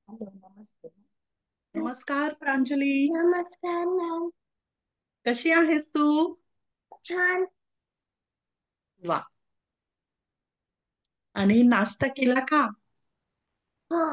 Hello, नमस्ते. नमस्कार प्रांजली. नमस्कार ma'am. कशी आहेस तू? छान. वा. आणि नाश्ता केला का? हो.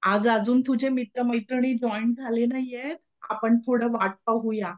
आज अजून तुझे मित्रमैत्रिणी जॉईन झाले नाहीयेत. आपण थोडं वाट पाहूया.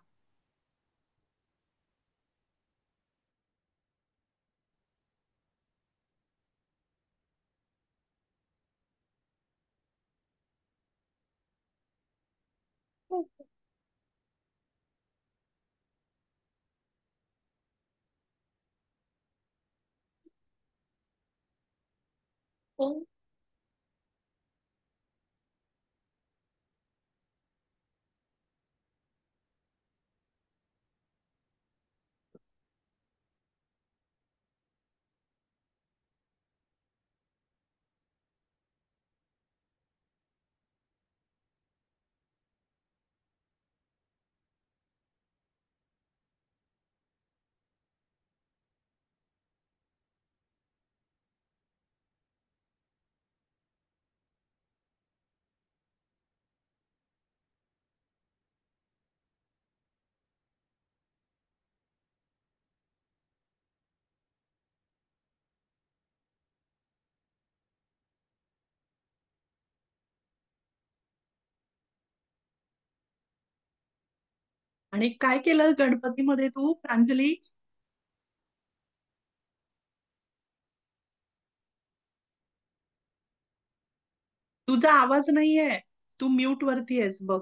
आणि काय केलं गणपतीमध्ये तू प्रांजली? तुझा आवाज नाहीये. तू म्यूट वरती आहेस बघ.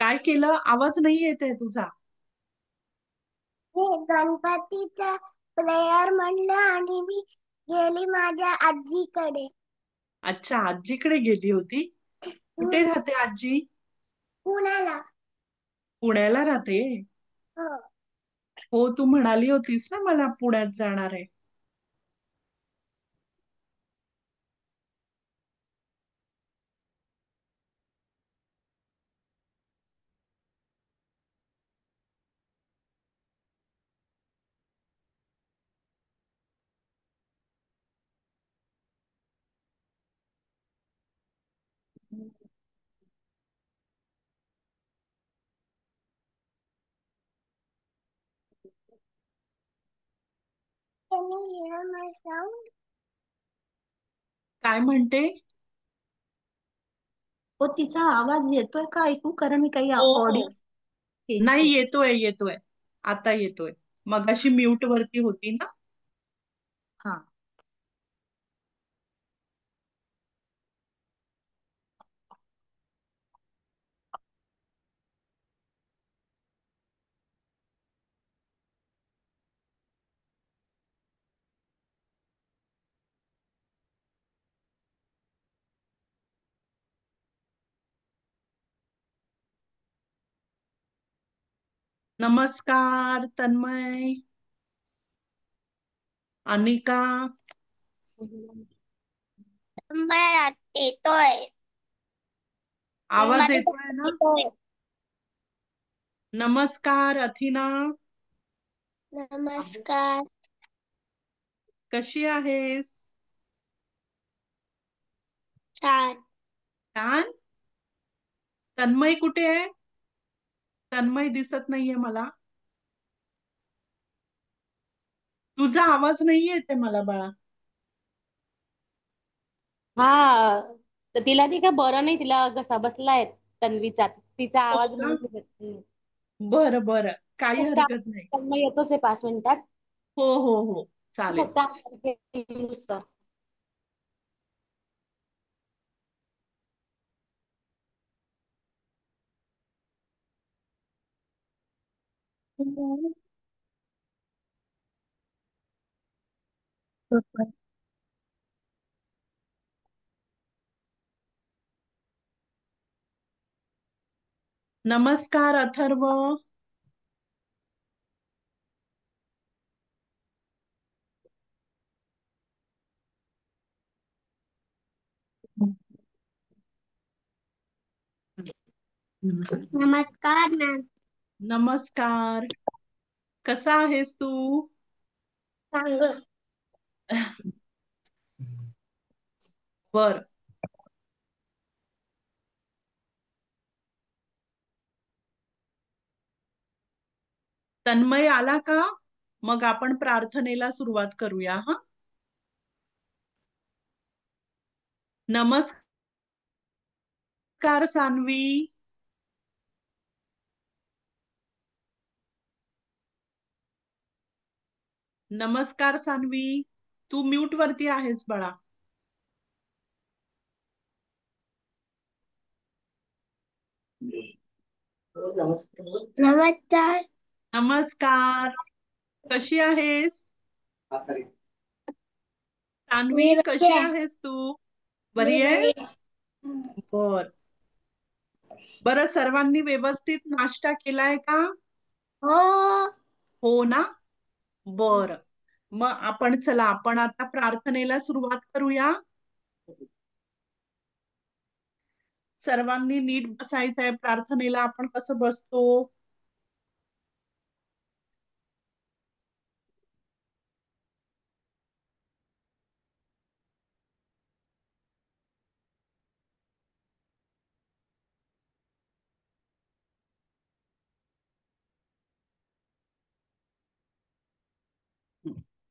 काय केलं? आवाज नाही येत आहे तुझा. मी गणपतीचा प्रेयर म्हणलं आणि मी गेली माझ्या आजीकडे. अच्छा, आजीकडे गेली होती. कुठे हम्म, राहते आजी? पुण्याला. पुण्याला राहते. हो. हो, तू म्हणाली होतीस ना मला पुण्यात जाणार आहे. Can you hear my sound? काय म्हणते? हो, तिचा आवाज येतोय का ऐकू? कारण मी काही हो हो. ऑडिओ चेंज नाही, केले. येतोय येतोय. आता येतोय. मगाशी म्यूट वरती होती ना. हा. नमस्कार तन्मय, अनिका. मला येतोय. आवाज मला येतोय ना? येतोय. नमस्कार अथिना. नमस्कार. कशी आहेस? छान. छान. तन्मय कुठे आहे? तन्मय दिसत नाहीये मला. तुझा आवाज नाही येते मला बाळा. हा. तर तिला ती काय बरं नाही, तिला घसा बसलाय तन्वीचा. तिचा हो आवाज का? म्हणून ती येत नाही. बरं बरं, काही फक्त हरकत नाही. मग येतोच आहे 5 मिनिटात. हो हो हो, चालेल. फक्त नुसतं. नमस्कार अथर्व. नमस्कार मॅम. नमस्कार. कसा आहेस तू? चांगलं. बर. तन्मय आला का? मग आपण प्रार्थनेला सुरुवात करूया हा. नमस्कार सान्वी. नमस्कार सान्वी. तू म्यूट वरती आहेस बाळा. नमस्कार. नमस्कार. कशी आहेस? सान्वी मी बरी कशी आहे. आहेस तू? मी बरी बरी आहेस? आहे. बर. बरं, सर्वांनी व्यवस्थित नाश्ता केलाय का? हो. हो ना. बर. मग आपण आता प्रार्थनेला सुरुवात करूया. सर्वांनी नीट बसायचंय. प्रार्थनेला आपण कसं बसतो?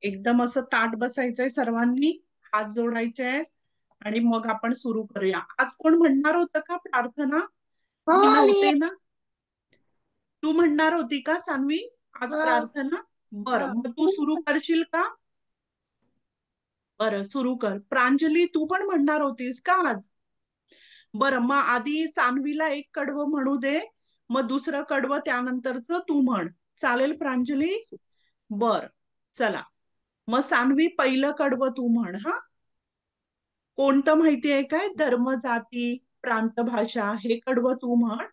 एकदम असं ताठ बसायचंय सर्वांनी. हात जोडायचे आहेत आणि मग आपण सुरू करूया. आज कोण म्हणणार होतं का प्रार्थना? हो मी मी. नव्हते ना. तू म्हणणार होती का सान्वी आज हो. प्रार्थना? हो. बरं, मग तू सुरू करशील का? बरं, सुरू कर. प्रांजली, तू पण म्हणणार होतीस का आज? बरं, मग आधी सान्वीला एक कडवं म्हणू दे, मग दुसरं कडवं त्यानंतरच तू म्हण. चालेल प्रांजली? बर. चला, मग सान्वी पहिलं कडवं तू म्हण हा. कोणतं माहितीये काय? धर्म, जाती, प्रांत, भाषा हे कडवं तू म्हण.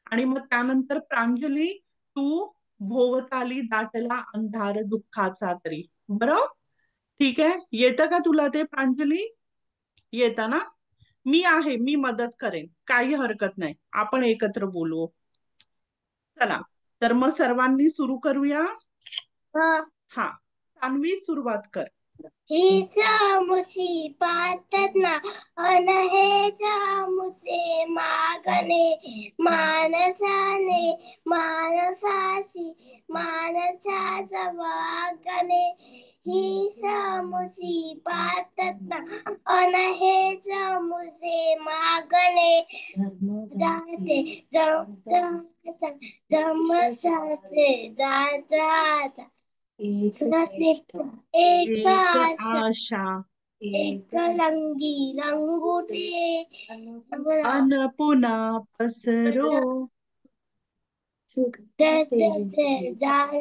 आणि मग त्यानंतर प्रांजली तू भोवताली दाटला अंधार दुःखाचा तरी. बरं, ठीक आहे. येतं का तुला ते प्रांजली? येतं ना? मी मदत करेन, काही हरकत नाही. आपण एकत्र बोलू. चला, तर मग सर्वांनी सुरू करूया. हो. हा, सान्वी सुरुवात कर. हीच मुसीबत ना अन हेच मुझे मागणे माणसाने माणसाची माणसाचा वागणे हीच मुसीबत ना अन हेच मुझे मागणे जाते जमसाचे जातात एक एक आशा आशा एक लंगी लंगोटे अन पुन्हा पसरो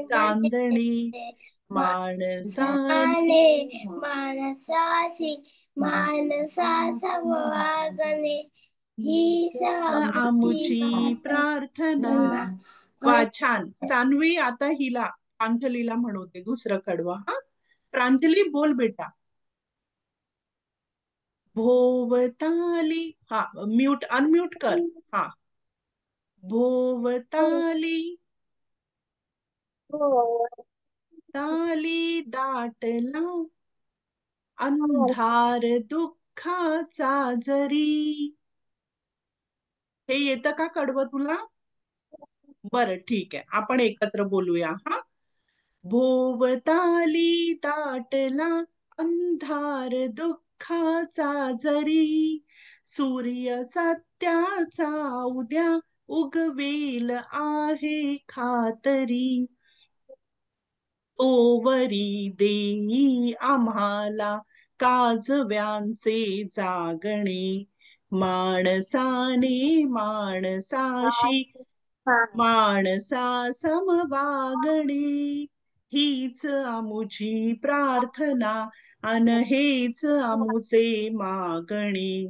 चांदणी माणसाने माणसाची माणसाचा वागणे ही आमुची प्रार्थना. वा, छान. सान्वी, आता हिला प्रांजलीला म्हणवते दुसरं कडवं हा. प्रांजली बोल बेटा. भोवताली. हा, म्यूट अनम्यूट कर. हा, भोवताली ताली दाटला अंधार दुःखाचा जरी. हे येतं का कडवं तुला? बरं, ठीक आहे. आपण एकत्र बोलूया हा. भोवताली दाटला अंधार दुःखाचा जरी सूर्य सत्याचा उद्या उगवेल आहे खातरी तोवरी देई आम्हाला काजव्यांचे जागणे माणसाने माणसाशी माणसा समवागणे हीच आमुची प्रार्थना अन हेच आमुचे मागणे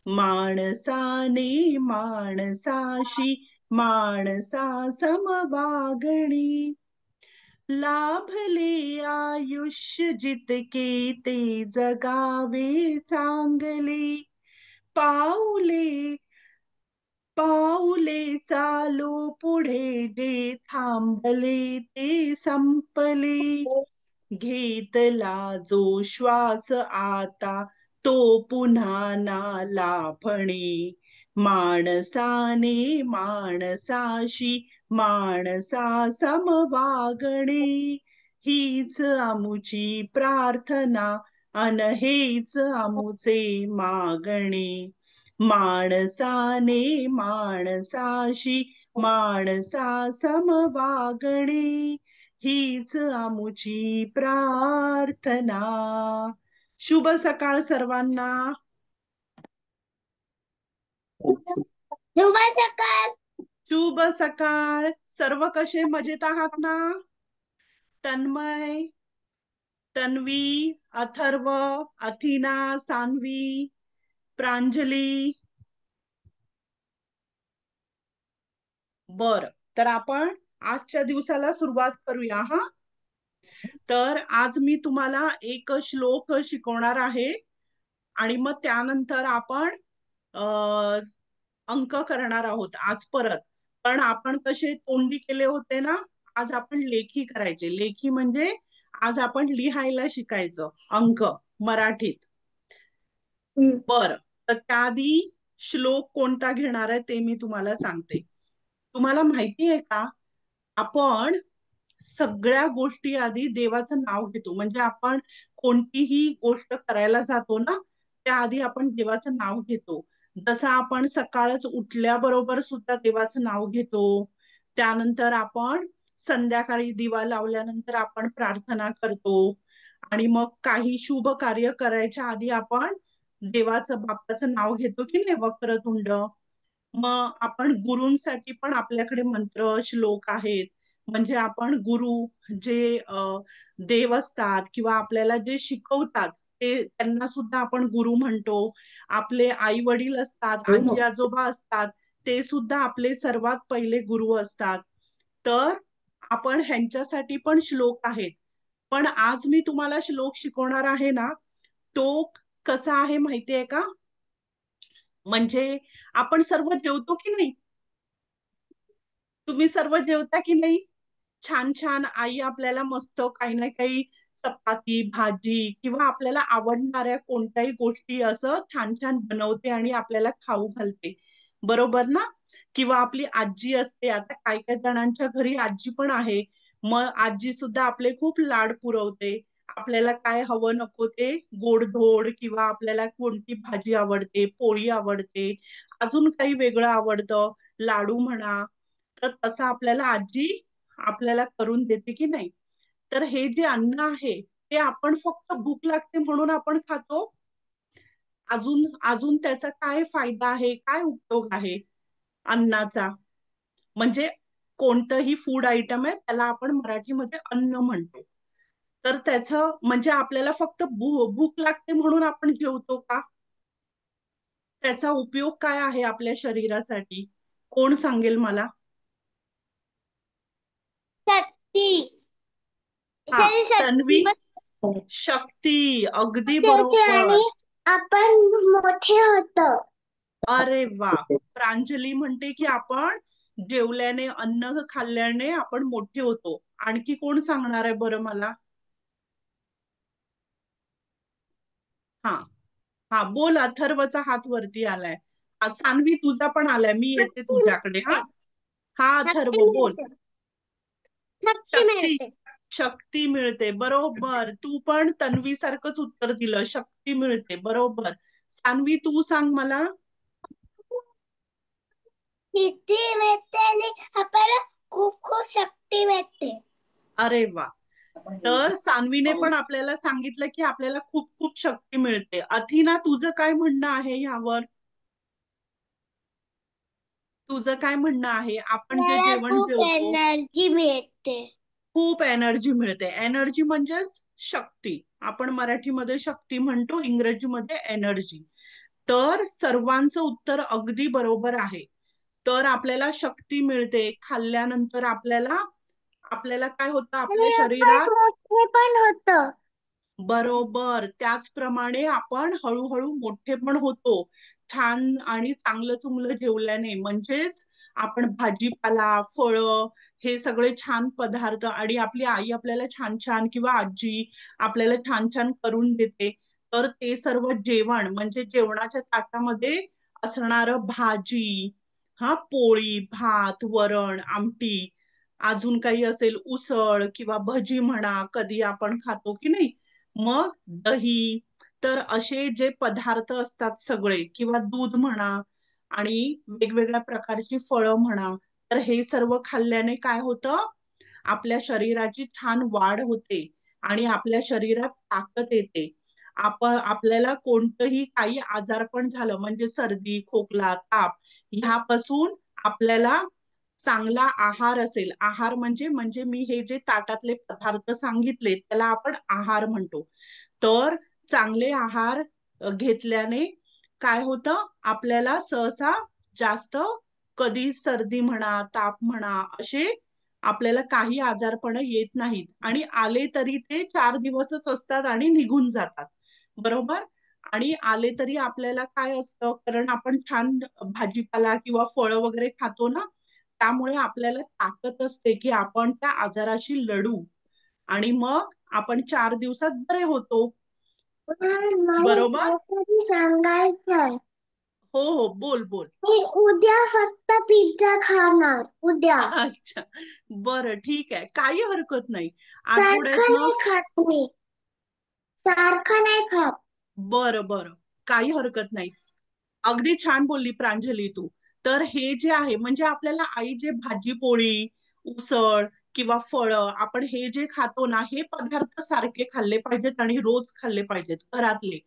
माणसाने माणसाशी माणसा समवागणे लाभले आयुष्य जितके ते जगावे चांगले पाऊले पाऊले चालू पुढे जे थांबले ते संपले. घेतला जो श्वास आता तो पुन्हा ना लाभणे. माणसाने माणसाशी माणसा सम वागणे. हीच आमुची प्रार्थना अन हेच आमुचे मागणे. माणसाने माणसाशी माणसा सम वागणे. हीच आमुची प्रार्थना. शुभ सकाळ सर्वांना. शुभ सकाळ. शुभ सकाळ. सर्व कसे मजेत आहात ना? तन्मय, तन्वी, अथर्व, अथिना, सान्वी, प्रांजली. बर, तर आपण आजच्या दिवसाला सुरुवात करूया हा. तर आज मी तुम्हाला एक श्लोक शिकवणार आहे आणि मग त्यानंतर आपण अंक करणार आहोत आज परत. पण आपण कसे तोंडी केले होते ना, आज आपण लेखी करायचे. लेखी म्हणजे आज आपण लिहायला शिकायचं अंक मराठीत. बर, तर त्याआधी श्लोक कोणता घेणार आहे ते मी तुम्हाला सांगते. तुम्हाला माहिती आहे का, आपण सगळ्या गोष्टी आधी देवाचं नाव घेतो. म्हणजे आपण कोणतीही गोष्ट करायला जातो ना, त्याआधी आपण देवाचं नाव घेतो. जसं आपण सकाळच उठल्याबरोबर सुद्धा देवाचं नाव घेतो. त्यानंतर आपण संध्याकाळी दिवा लावल्यानंतर आपण प्रार्थना करतो. आणि मग काही शुभ कार्य करायच्या आधी आपण देवाचं बाप्पाचं नाव घेतो की नाही, वक्रतुंड. मग आपण गुरूंसाठी पण आपल्याकडे मंत्र श्लोक आहेत. म्हणजे आपण गुरु जे देव असतात किंवा आपल्याला जे शिकवतात ते त्यांना सुद्धा आपण गुरु म्हणतो. आपले आई वडील असतात, आजी आजोबा असतात, ते सुद्धा आपले सर्वात पहिले गुरु असतात. तर आपण ह्यांच्यासाठी पण श्लोक आहेत. पण आज मी तुम्हाला श्लोक शिकवणार आहे ना, तो कसा आहे माहितीये का? म्हणजे आपण सर्व जेवतो की नाही? तुम्ही सर्व जेवता की नाही? छान छान आई आपल्याला मस्त काही ना काही चपाती भाजी किंवा आपल्याला आवडणाऱ्या कोणत्याही गोष्टी असं छान छान बनवते आणि आपल्याला खाऊ घालते, बरोबर ना? किंवा आपली आजी असते. आता काही काही जणांच्या घरी आजी पण आहे. मग आजी सुद्धा आपले खूप लाड पुरवते. आपल्याला काय हवं नको ते गोडधोड किंवा आपल्याला कोणती भाजी आवडते, पोळी आवडते, अजून काही वेगळं आवडतं, लाडू म्हणा, तर तसं आपल्याला आजी आपल्याला करून देते की नाही. तर हे जे अन्न आहे ते आपण फक्त भूक लागते म्हणून आपण खातो? अजून अजून त्याचा काय फायदा आहे, काय उपयोग आहे अन्नाचा? म्हणजे कोणतंही फूड आयटम आहे त्याला आपण मराठीमध्ये अन्न म्हणतो. तर त्याचं म्हणजे आपल्याला फक्त भूक लागते म्हणून आपण जेवतो का? त्याचा उपयोग काय आहे आपल्या शरीरासाठी? कोण सांगेल मला? शक्ती. हा, शक्ती तन्वी. शक्ती, अगदी आणि बरोबर. आपण मोठे होतो. अरे वा. प्रांजली म्हणते की आपण जेवल्याने अन्न खाल्ल्याने आपण मोठे होतो. आणखी कोण सांगणार आहे बरं मला? हा हा, बोल. अथर्वचा हात वरती आलाय. सान्वी तुझा पण आलाय. मी येते शक्ती तुझ्याकडे. हा मिळते. हा, शक्ती अथर्व बोल. मिळते. शक्ती शक्ती. मिळते. शक्ती मिळते, बरोबर. तू पण तन्वी सारखंच उत्तर दिलं. शक्ती मिळते, बरोबर. सान्वी तू सांग मला. किती मिळते आणि आपल्याला खूप खूप शक्ती मिळते. अरे वा. तर सान्वीने पण आपल्याला सांगितलं की आपल्याला खूप खूप शक्ती मिळते. अथिना तुझं काय म्हणणं आहे ह्यावर? तुझं काय म्हणणं आहे? आपण जे आपल्याला जेवण खूप जेवतो एनर्जी मिळते. खूप एनर्जी मिळते. एनर्जी म्हणजेच शक्ती. आपण मराठीमध्ये शक्ती म्हणतो, इंग्रजीमध्ये एनर्जी. तर सर्वांचं उत्तर अगदी बरोबर आहे. तर आपल्याला शक्ती मिळते खाल्ल्यानंतर. आपल्याला आपल्याला काय होतं आपल्या आणि आपण शरीरात? मोठे पण होतो. बरोबर. त्याचप्रमाणे आपण हळूहळू मोठे पण होतो. छान आणि चांगलं चुंगलं जेवल्याने, म्हणजेच आपण भाजीपाला, फळं हे सगळे छान पदार्थ, आणि आपली आई आपल्याला छान छान किंवा आजी आपल्याला छान छान करून देते, तर ते सर्व जेवण म्हणजे जेवणाच्या ताटामध्ये असणारं भाजी, हा पोळी, भात, वरण, आमटी, अजून काही असेल उसळ किंवा भजी म्हणा, कधी आपण खातो की नाही, मग दही, तर असे जे पदार्थ असतात सगळे, किंवा दूध म्हणा, आणि वेगवेगळ्या प्रकारची फळं म्हणा, तर हे सर्व खाल्ल्याने काय होतं, आपल्या शरीराची छान वाढ होते आणि आपल्या शरीरात ताकद येते. आपल्याला कोणतंही काही आजारपण झालं म्हणजे सर्दी, खोकला, ताप, ह्यापासून आपल्याला चांगला आहार असेल, आहार म्हणजे म्हणजे मी हे जे ताटातले पदार्थ सांगितले त्याला आपण आहार म्हणतो, तर चांगले आहार घेतल्याने काय होतं, आपल्याला सहसा जास्त कधी सर्दी म्हणा, ताप म्हणा, असे आपल्याला काही आजारपण येत नाहीत, आणि आले तरी ते 4 दिवसच असतात आणि निघून जातात, बरोबर. आणि आले तरी आपल्याला काय असतं, कारण आपण छान भाजीपाला किंवा फळं वगैरे खातो ना, त्यामुळे आपल्याला ताकद असते की आपण त्या आजाराशी लढू, आणि मग आपण 4 दिवसात बरे होतो, मला बरोबर. काहीतरी सांगायचंय. हो हो, बोल बोल. मी उद्या फक्त पिझ्झा खाणार उद्या. अच्छा, बरं ठीक आहे, काही हरकत नाही, सारखं आठवड्यातनं. नाही खात मी. सारखं नाही खात. बरं बरं, काही हरकत नाही, अगदी छान बोलली प्रांजली तू. तर हे जे आहे म्हणजे आपल्याला आई जे भाजी पोळी, उसळ किंवा फळं, आपण हे जे खातो ना, हे पदार्थ सारखे खाल्ले पाहिजेत आणि रोज खाल्ले पाहिजेत घरातले.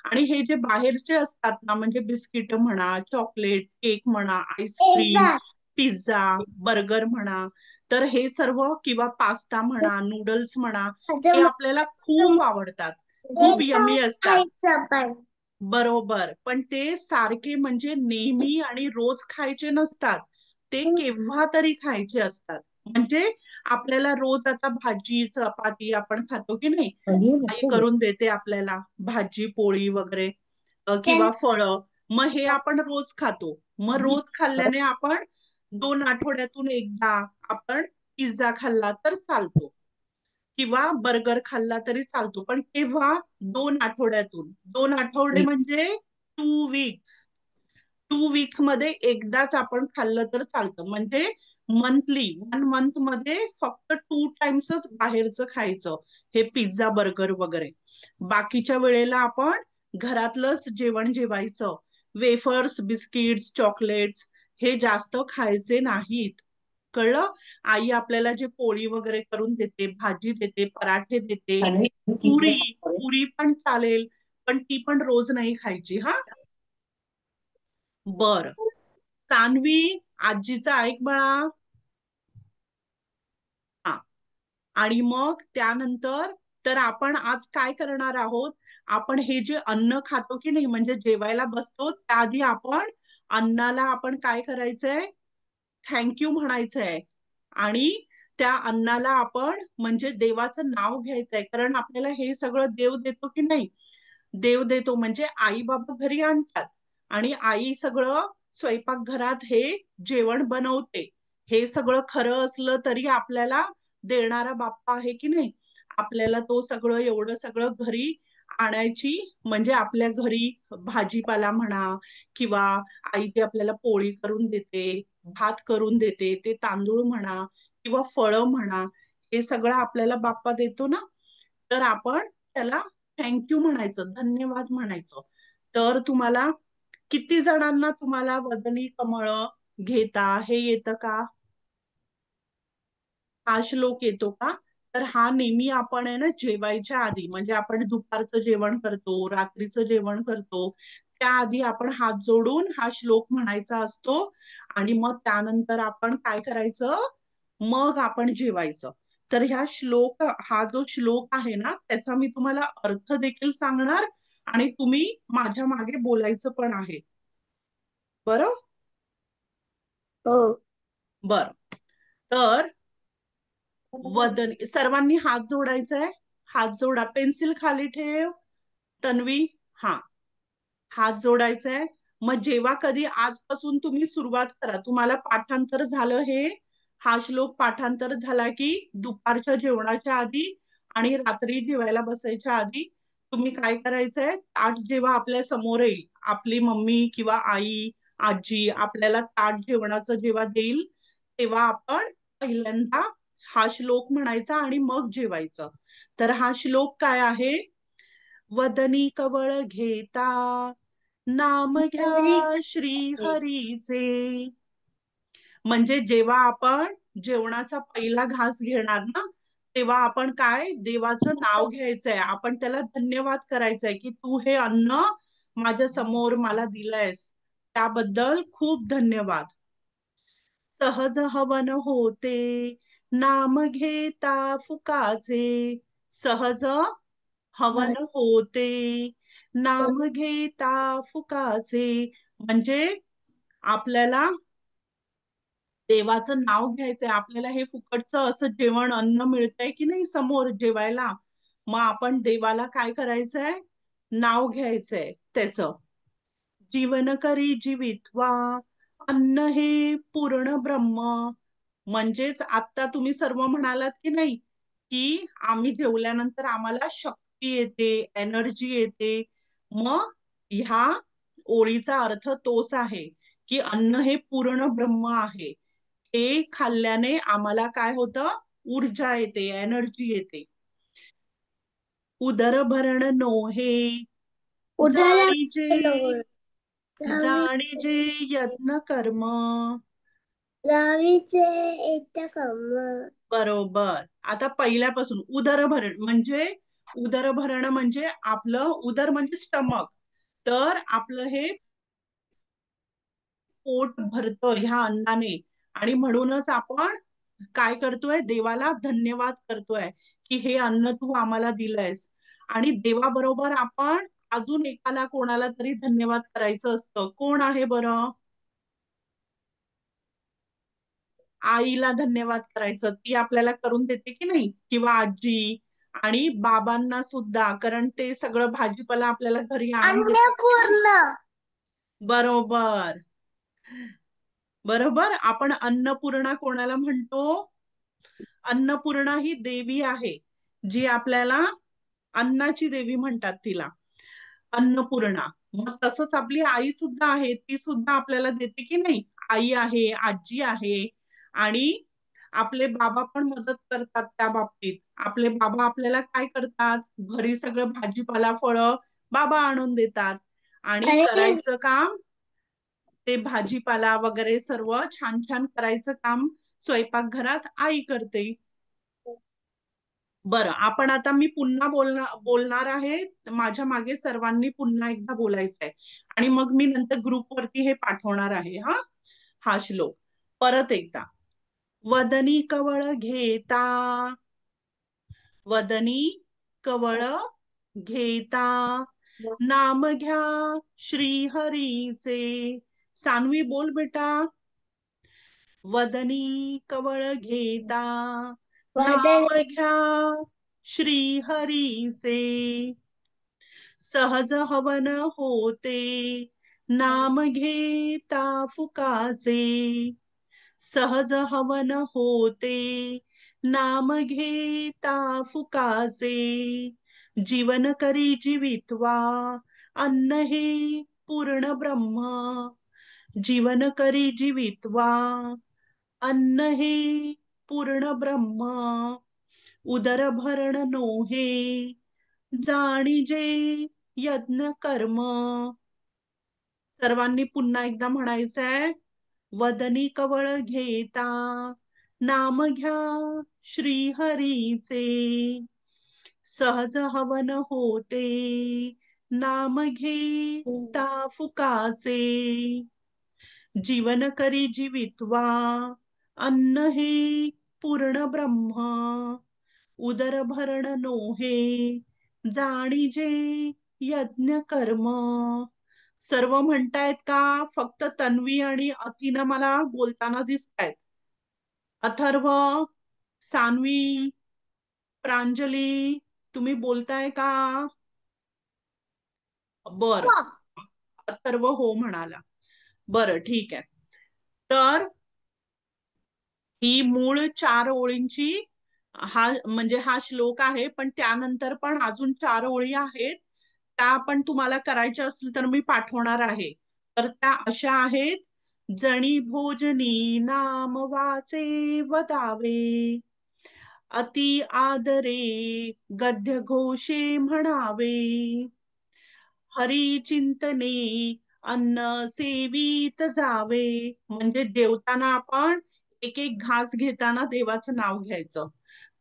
आणि हे जे बाहेरचे असतात ना, म्हणजे बिस्किट म्हणा, चॉकलेट, केक म्हणा, आईस्क्रीम, एकदा पिझ्झा, बर्गर म्हणा, तर हे सर्व, किंवा पास्ता म्हणा, नूडल्स म्हणा, हे माझं आपल्याला खूप आवडतात, खूप एकदा यमी असतात, खायचं पण. बरोबर. पण ते सारखे म्हणजे नेहमी आणि रोज खायचे नसतात, ते केव्हा तरी खायचे असतात. म्हणजे आपल्याला रोज आता भाजी चपाती आपण खातो की नाही, आई करून देते आपल्याला भाजी पोळी वगैरे, किंवा फळं, मग हे आपण रोज खातो, मग रोज खाल्ल्याने आपण 2 आठवड्यातून एकदा आपण पिझ्झा खाल्ला तर चालतो, किंवा बर्गर खाल्ला तरी चालतो, पण केव्हा, 2 आठवड्यातून, 2 आठवडे म्हणजे 2 वीक्स, 2 वीक्स मध्ये एकदाच आपण खाल्लं तर चालतं, म्हणजे मंथली, 1 मंथ मध्ये फक्त 2 टाइम्सच बाहेरचं खायचं, हे पिझ्झा बर्गर वगैरे, बाकीच्या वेळेला आपण घरातलंच जेवण जेवायचं, वेफर्स, बिस्किट्स, चॉकलेट्स हे जास्त खायचे नाहीत, कळलं. आई आपल्याला जे पोळी वगैरे करून देते, भाजी देते, पराठे देते, पुरी, पुरी पण चालेल, पण ती पण रोज नाही खायची हा. बर, सान्वी, आजीचा ऐक बाळा. हा, आणि मग त्यानंतर, तर आपण आज काय करणार आहोत, आपण हे जे अन्न खातो की नाही, म्हणजे जेवायला बसतो त्याआधी आपण अन्नाला आपण काय करायचंय, थँक्यू म्हणायचंय, आणि त्या अन्नाला आपण म्हणजे देवाचं नाव घ्यायचंय, कारण आपल्याला हे सगळं देव देतो की नाही, देव देतो म्हणजे आई बाबा घरी आणतात, आणि आई सगळं स्वयंपाकघरात हे जेवण बनवते, हे सगळं खरं असलं तरी आपल्याला देणारा बाप्पा आहे की नाही, आपल्याला तो सगळं एवढं सगळं घरी आणायची, म्हणजे आपल्या घरी भाजीपाला म्हणा, किंवा आई ती आपल्याला पोळी करून देते, भात करून देते, ते तांदूळ म्हणा किंवा फळं म्हणा, हे सगळं आपल्याला बाप्पा देतो ना, तर आपण त्याला थँक्यू म्हणायचं, धन्यवाद म्हणायचं. तर तुम्हाला किती जणांना तुम्हाला वदनी कमळ घेता हे येतं का, हा श्लोक येतो का, तर हा नेहमी आपण आहे ना जेवायच्या आधी, म्हणजे आपण दुपारचं जेवण करतो, रात्रीचं जेवण करतो, त्याआधी आपण हात जोडून हा श्लोक म्हणायचा असतो, आणि मग त्यानंतर आपण काय करायचं, मग आपण जेवायचं. तर हा जो श्लोक आहे ना, त्याचा मी तुम्हाला अर्थ देखील सांगणार, आणि तुम्ही माझ्या मागे बोलायचं पण आहे, बरं. हो. बर, तर सर्वांनी हात जोडायचाय, हात जोडा, पेन्सिल खाली ठेव, तन्वी, हा, हात जोडायचाय, मग जेव्हा कधी आजपासून तुम्ही सुरुवात करा, तुम्हाला पाठांतर झालं हे, हा श्लोक पाठांतर झाला की दुपारच्या जेवणाच्या आधी आणि रात्री जेवायला बसायच्या आधी तुम्ही काय करायचंय, ताट जेव्हा आपल्या समोर येईल, आपली मम्मी किंवा आई, आजी आपल्याला ताट जेवणाचं जेव्हा देईल, तेव्हा आपण पहिल्यांदा हा श्लोक म्हणायचा आणि मग जेवायचं. तर हा श्लोक काय आहे? वदनी कवळ घेता नाम घ्या श्री हरीचे. म्हणजे जेव्हा आपण जेवणाचा पहिला घास घेणार ना, तेव्हा आपण काय देवाचं नाव घ्यायचंय, आपण त्याला धन्यवाद करायचंय की तू हे अन्न माझ्या समोर मला दिलंयस, त्याबद्दल खूप धन्यवाद. सहज हवन होते नाम घेता फुकाचे. सहज हवन होते नाम घेता फुकाचे, म्हणजे आपल्याला देवाचं नाव घ्यायचंय, आपल्याला हे फुकटचं असं जेवण अन्न मिळतंय की नाही समोर जेवायला, मग आपण देवाला काय करायचंय, नाव घ्यायचंय त्याचं. जीवन करी जीवित्वा अन्न हे पूर्ण ब्रह्म. म्हणजेच आता तुम्ही सर्व म्हणालात की नाही की आम्ही जेवल्यानंतर आम्हाला शक्ती येते, एनर्जी येते. मग ह्या ओळीचा अर्थ तोच आहे की अन्न हे पूर्ण ब्रह्म आहे. हे खाल्ल्याने आम्हाला काय होतं, ऊर्जा येते, एनर्जी येते. उदर भरण नोहे उठाला जाणीजे, जाणीजे यत्न कर्म. लावीचे येत्या कर्म. बरोबर. आता पहिल्यापासून उदरभरण म्हणजे, उदरभरण म्हणजे आपलं उदर म्हणजे स्टमक, तर आपलं हे पोट भरतं ह्या अन्नाने, आणि म्हणूनच आपण काय करतोय, देवाला धन्यवाद करतोय की हे अन्न तू आम्हाला दिलंयस. आणि देवाबरोबर आपण अजून एकाला कोणाला तरी धन्यवाद करायचं असतं. कोण आहे बरं? आईला धन्यवाद करायचं, ती आपल्याला करून देते की नाही, किंवा आजी. आणि बाबांना सुद्धा, कारण ते सगळं भाजीपाला आपल्याला घरी आणून देतात की नाही. अन्नपूर्णा. बरोबर, बरोबर. आपण अन्नपूर्णा कोणाला म्हणतो? अन्नपूर्णा ही देवी आहे, जी आपल्याला अन्नाची देवी म्हणतात तिला, अन्नपूर्णा. मग तसंच आपली आई सुद्धा आहे, ती सुद्धा आपल्याला देते की नाही. आई आहे, आजी आहे, आणि आपले बाबा पण मदत करतात त्या बाबतीत. आपले बाबा आपल्याला काय करतात, घरी सगळं भाजीपाला फळं बाबा आणून देतात, आणि अरे करायचं काम ते भाजीपाला वगैरे सर्व छान छान करायचं काम स्वयंपाकघरात आई करते. बरं, आपण आता मी पुन्हा बोलणार आहे, माझ्या मागे सर्वांनी पुन्हा एकदा बोलायचंय, आणि मग मी नंतर ग्रुपवरती हे पाठवणार आहे. हा हा श्लोक परत एकदा. वदनी कवळ घेता, वदनी कवळ घेता नाम घ्या श्री हरीचे. सानवी बोल बेटा. वदनी कवळ घेता वादळ. नाम घ्या श्री हरीचे. सहज हवन होते नाम घेता फुकाचे. सहज हवन होते नाम घेता फुकाचे. जीवन करी जीवित्वा अन्न हे पूर्ण ब्रह्म. जीवन करी जीवित्वा अन्न हे पूर्ण ब्रह्म. उदर भरण नोहे जाणीजे यज्ञ कर्म. सर्वांनी पुन्हा एकदा म्हणायचंय. वदनी कवळ घेता नाम घ्या श्री हरीचे. सहज हवन होते नाम घेता फुकाचे. जीवन करी जीवित्वा अन्न हे पूर्ण ब्रह्म. उदर भरण नोहे जाणीजे यज्ञ कर्म. सर्व म्हणतायत का? फक्त तन्वी आणि अथिना मला बोलताना दिसतायत. अथर्व, सानवी, प्रांजली, तुम्ही बोलताय का? बर, अथर्व हो म्हणाला. बरं ठीक आहे. तर ही मूळ 4 ओळींची हा श्लोक आहे, पण त्यानंतर पण अजून 4 ओळी आहेत. त्या पण तुम्हाला करायच्या असतील तर मी पाठवणार आहे. तर त्या अशा आहेत. जणी भोजनी नाम वाचे वदावे, अति आदरे गद्य घोषे म्हणावे, हरी चिंतने अन्न सेवित जावे. म्हणजे जेवताना आपण एक एक घास घेताना देवाचं नाव घ्यायचं.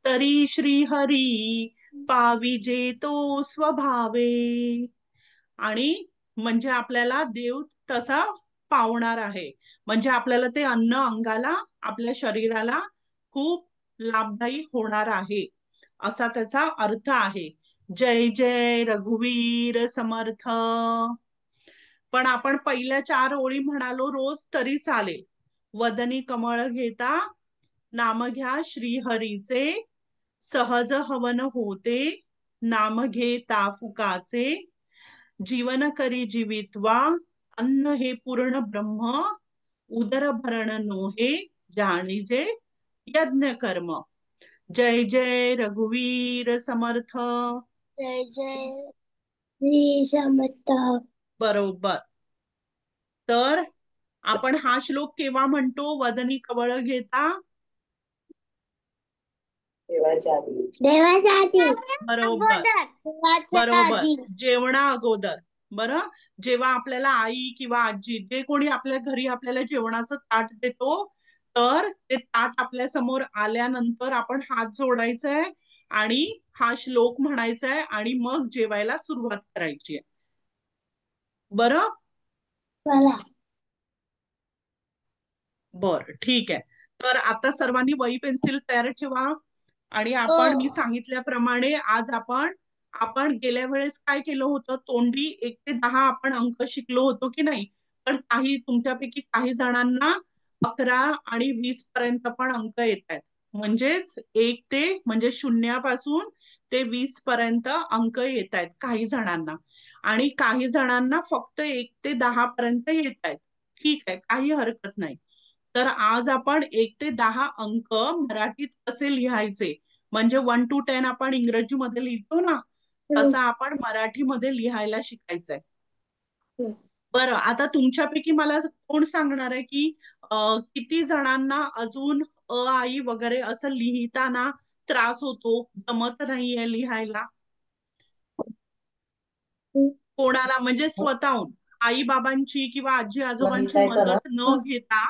तरी श्री हरी पाविजे तो स्वभावे. आणि म्हणजे आपल्याला देव तसा पावणार आहे. म्हणजे आपल्याला ते अन्न अंगाला, आपल्या शरीराला खूप लाभदायी होणार आहे, असा त्याचा अर्थ आहे. जय जय रघुवीर समर्थ. पण आपण पहिल्या 4 ओळी म्हणालो रोज तरी चालेल. वदनी कमळ घेता नाम घ्या श्रीहरीचे, सहज हवन होते नाम घेता फुकाचे, जीवन करी जीवित्वा अन्न हे पूर्ण ब्रह्म, उदर भरण नोहे जाणीजे यज्ञ कर्म. जय जय रघुवीर समर्थ. जय जय श्री समर्थ. बरोबर. तर आपण हा श्लोक केव्हा म्हणतो? वदनी कवळ घेता देवाच्या आधी. बरोबर देवाच्या बरोबर आधी. जेवणा अगोदर. बरं, जेव्हा आपल्याला आई किंवा आजी जे कोणी आपल्या घरी आपल्याला जेवणाचं ताट देतो, तर ते ताट आपल्या समोर आल्यानंतर आपण हात जोडायचाय आणि हा श्लोक म्हणायचा आहे आणि मग जेवायला सुरुवात करायची आहे. बरं, मला बर ठीक आहे. तर आता सर्वांनी वही पेन्सिल तयार ठेवा. आणि आपण मी सांगितल्याप्रमाणे आज आपण आपण गेल्या वेळेस काय केलं होतं? तोंडी 1 ते 10 आपण अंक शिकलो होतो की नाही? पण तुमच्यापैकी काही जणांना 11 आणि 20 पर्यंत पण अंक येत आहेत. म्हणजेच 1 ते म्हणजे शून्यापासून ते 20 पर्यंत अंक येत आहेत काही जणांना, आणि काही जणांना फक्त 1 ते 10 पर्यंत येत आहेत. ठीक आहे, काही हरकत नाही. तर आज आपण 1 ते 10 अंक मराठीत कसे लिहायचे, म्हणजे 1 to 10 आपण इंग्रजीमध्ये लिहितो ना, तसं आपण मराठीमध्ये लिहायला शिकायचंय. बरं, आता तुमच्यापैकी मला कोण सांगणार आहे की किती जणांना अजून आई वगैरे असं लिहिताना त्रास होतो, जमत नाहीये लिहायला? कोणाला म्हणजे स्वतःहून आई बाबांची किंवा आजी आजोबांची मदत न घेता,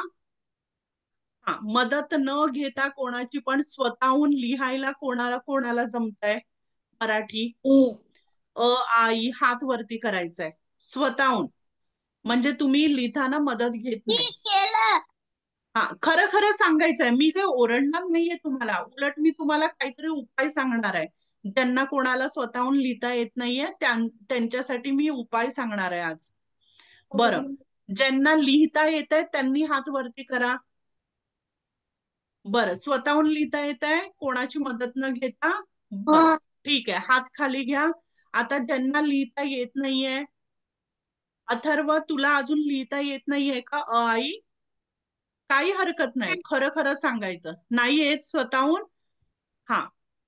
मदत न घेता कोणाची पण स्वतःहून लिहायला कोणाला कोणाला जमतंय मराठी? आई हात वरती करायचंय स्वतःहून, म्हणजे तुम्ही लिहिताना मदत घेत नाही. केलं. हा, खरं खरं सांगायचंय. मी काही ओरडणार नाहीये तुम्हाला, उलट मी तुम्हाला काहीतरी उपाय सांगणार आहे. ज्यांना कोणाला स्वतःहून लिहिता येत नाहीये त्यांच्यासाठी मी उपाय सांगणार आहे आज. बरं, ज्यांना लिहिता येत आहे त्यांनी हात वरती करा. बरं, स्वतःहून लिहिता येत आहे कोणाची मदत न घेता? बरं ठीक आहे, हात खाली घ्या. आता ज्यांना लिहिता येत नाहीये, अथर्व तुला अजून लिहिता येत नाहीये का आई? काही हरकत नाही, खरं खरं सांगायचं. नाही येत स्वतःहून? हा,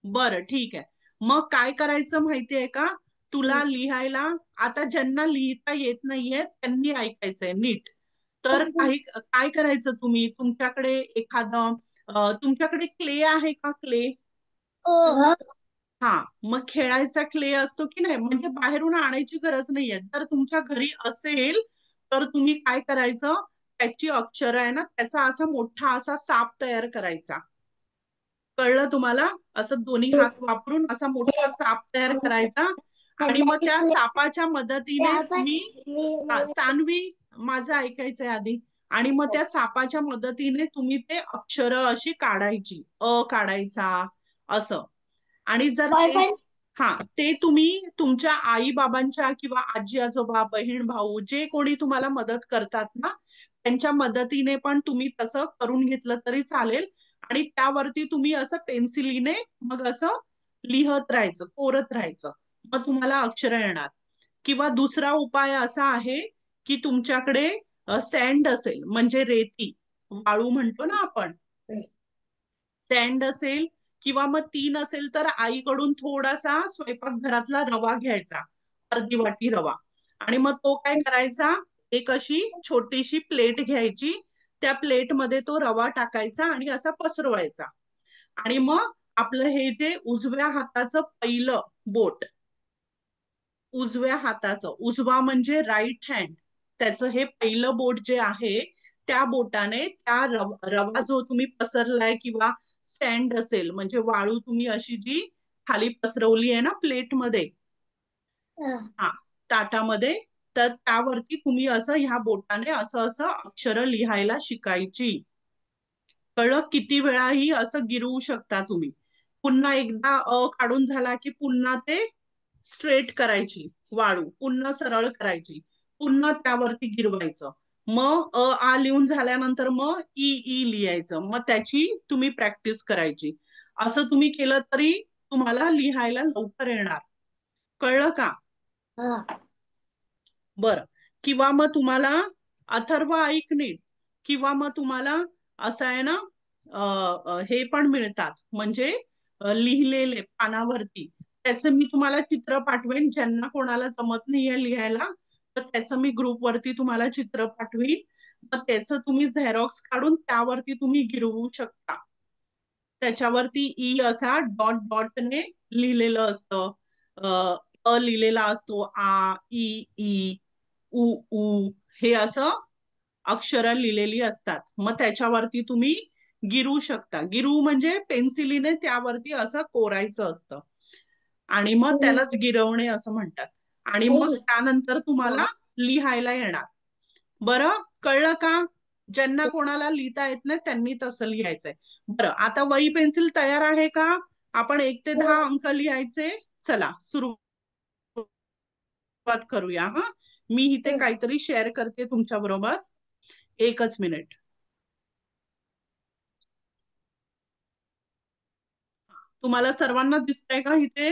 बरं ठीक आहे. मग काय करायचं माहितीये का तुला लिहायला? आता ज्यांना लिहिता येत नाहीये त्यांनी ऐकायचंय नीट. तर काय करायचं, तुम्ही तुमच्याकडे तुमच्याकडे क्ले आहे का? क्ले, हा, मग खेळायचा क्ले असतो की नाही, म्हणजे बाहेरून आणायची गरज नाहीये. जर तुमच्या घरी असेल तर तुम्ही काय करायचं, त्याची अक्षर आहे ना, त्याचा असा मोठा असा साप तयार करायचा. कळलं तुम्हाला? असं दोन्ही हात वापरून असा मोठा साप तयार करायचा. आणि मग त्या सापाच्या मदतीने तुम्ही सान्वी, माझं ऐकायचंय आधी. आणि मग त्या सापाच्या मदतीने तुम्ही ते अक्षर अशी काढायची, काढायचा असं. आणि जर ते तुम्ही तुमच्या आई बाबांच्या किंवा आजी आजोबा, बहीण भाऊ, जे कोणी तुम्हाला मदत करतात ना, त्यांच्या मदतीने पण तुम्ही तसं करून घेतलं तरी चालेल. आणि त्यावरती तुम्ही असं पेन्सिलीने मग असं लिहत राहायचं, कोरत राहायचं, मग तुम्हाला अक्षर येणार. किंवा दुसरा उपाय असा आहे की तुमच्याकडे सँड असेल म्हणजे रेती, वाळू म्हणतो ना आपण, सँड असेल किंवा मग 3 असेल तर आईकडून थोडासा स्वयंपाकघरातला रवा घ्यायचा, अर्धी वाटी रवा. आणि मग तो काय करायचा, एक अशी छोटीशी प्लेट घ्यायची, त्या प्लेटमध्ये तो रवा टाकायचा आणि असा पसरवायचा. आणि मग आपलं हे जे उजव्या हाताचं पहिलं बोट, उजव्या हाताचं, उजवा म्हणजे राईट हँड, त्याचं हे पहिलं बोट जे आहे त्या बोटाने त्या रवा जो तुम्ही पसरलाय किंवा सँड असेल म्हणजे वाळू तुम्ही अशी जी खाली पसरवली आहे ना प्लेटमध्ये, हा, ताटामध्ये, तर त्यावरती तुम्ही असं ह्या बोटाने असं असं अक्षर लिहायला शिकायची. कळलं? किती वेळाही असं गिरवू शकता तुम्ही. पुन्हा एकदा काढून झाला की पुन्हा ते स्ट्रेट करायची वाळू, पुन्हा सरळ करायची, पुन्हा त्यावरती गिरवायचं. मग आ लिहून झाल्यानंतर मग ई ई लिहायचं. मग त्याची तुम्ही प्रॅक्टिस करायची. असं तुम्ही केलं तरी तुम्हाला लिहायला लवकर येणार. कळलं का? बरं. किंवा मग तुम्हाला अथर्व ऐक नीट, किंवा मग तुम्हाला असं आहे ना, हे पण मिळतात म्हणजे लिहिलेले पानावरती, त्याचं मी तुम्हाला चित्र पाठवेन. ज्यांना कोणाला जमत नाहीये लिहायला तर त्याचं मी ग्रुपवरती तुम्हाला चित्र पाठवीन. मग त्याचं तुम्ही झेरॉक्स काढून त्यावरती तुम्ही गिरवू शकता. त्याच्यावरती ई असा डॉट डॉटने लिहिलेलं असतं, लिहिलेला असतो, आ ई ई उ उ, हे असं अक्षर लिहिलेली असतात. मग त्याच्यावरती तुम्ही गिरू शकता. गिरू म्हणजे पेन्सिलीने त्यावरती असं कोरायचं असतं आणि मग त्यालाच गिरवणे असं म्हणतात. आणि मग त्यानंतर तुम्हाला लिहायला येणार. बरं, कळलं का? ज्यांना कोणाला लिहिता येत नाही त्यांनी तसं लिहायचंय. बरं, आता वही पेन्सिल तयार आहे का? आपण 1 ते 10 अंक लिहायचे. चला सुरुवात करूया. हा, मी इथे काहीतरी शेअर करते तुमच्या बरोबर. एकच मिनिट. तुम्हाला सर्वांना दिसतंय का इथे?